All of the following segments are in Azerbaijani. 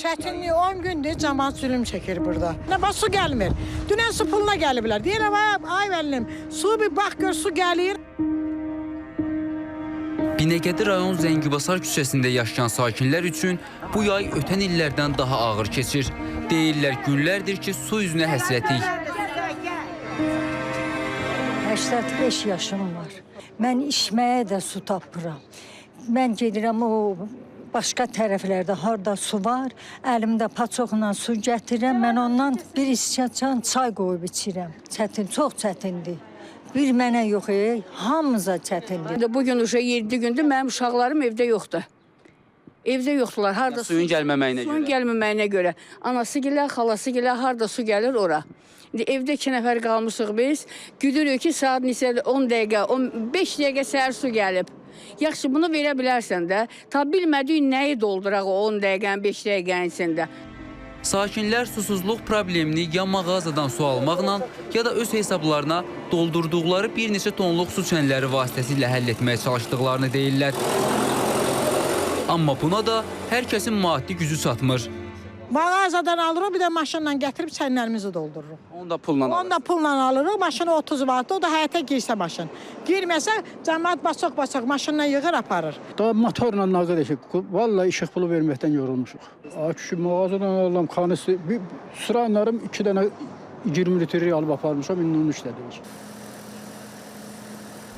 Çətinlik 10 gündür cəmaət zülüm çəkir burada. Bax su gəlmir. Dünən su puluna gəliblər. Deyirəm ay müəllim, su bir bax gör su gəlir. Binəqədi rayon Zəngibasar küçəsində yaşayan sakinlər üçün bu yay ötən illərdən daha ağır keçir. Deyirlər günlərdir ki, su üzünə həsrətik. 85 yaşım var. Mən içməyə də su tapıram. Mən gedirəm o başqa tərəflərdə harda su var, əlimdə paçoqla su gətirirəm, mən ondan bir istəçən çay qoyub içirəm. Çətin, çox çətindir. Bir mənə yox, hamımıza çətindir. Bugün 7 gündür mənim uşaqlarım evdə yoxdur. Evdə yoxdular. Harda suyun gəlməməyinə görə. Suyun gəlməməyinə görə. Anası gilə, xalası gilə, harda su gəlir ora. İndi evdə 2 nəfər qalmışıq biz. Güdürük ki, saat 10 dəqiqə, 15 dəqiqə səhər su gəlib. Yaxşı, bunu verə bilərsən də. Ta bilmədiyin nəyi dolduraq o 10 dəqiqənin, 5 dəqiqənin içində. Sakinlər susuzluq problemini ya mağazadan su almaqla, ya da öz hesablarına doldurduqları bir neçə tonluq su çənləri vasitəsilə həll etməyə çalışdıqlarını deyirlər. Amma buna da hər kəsin maddi gücü çatmır. Mağazadan alırıq, bir də maşınla gətirib çənlərimizi doldururuq. Onu da pulla alırıq. Onu da pulla alırıq, maşını 30 manatda, o da həyətə girsə maşın. Girməsə, cəmaət basaq-basaq maşınla yığır, aparır. Daha motorla nağd eşik, vallahi işıq pulu verməkdən yorulmuşuq. Ki, mağazadan alıram, kanısı, sıranlarım 2 dənə 20 litri alıb aparmışam, indi onu işlədirik.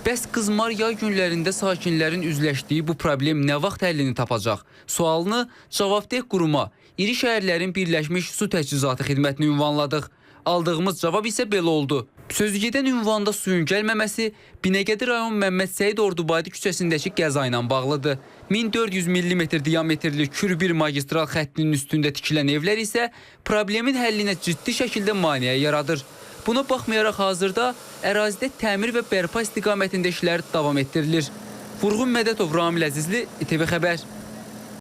Bəs qızmar yay günlərində sakinlərin üzləşdiyi bu problem nə vaxt həllini tapacaq? Sualını cavabdeh quruma, iri şəhərlərin Birləşmiş Su Təchizatı xidmətini ünvanladıq. Aldığımız cavab isə belə oldu. Sözügedən ünvanda suyun gəlməməsi Binəqədi rayon Məmməd Səid Ordubaydı küçəsindəki qəza ilə bağlıdır. 1400 mm diametrli Kür-1 magistral xəttinin üstündə tikilən evlər isə problemin həllinə ciddi şəkildə maneə yaradır. Buna baxmayaraq hazırda ərazidə təmir və bərpa istiqamətində işlər davam etdirilir. Vurğun Mədətov, Ramil Əzizli, İTV Xəbər.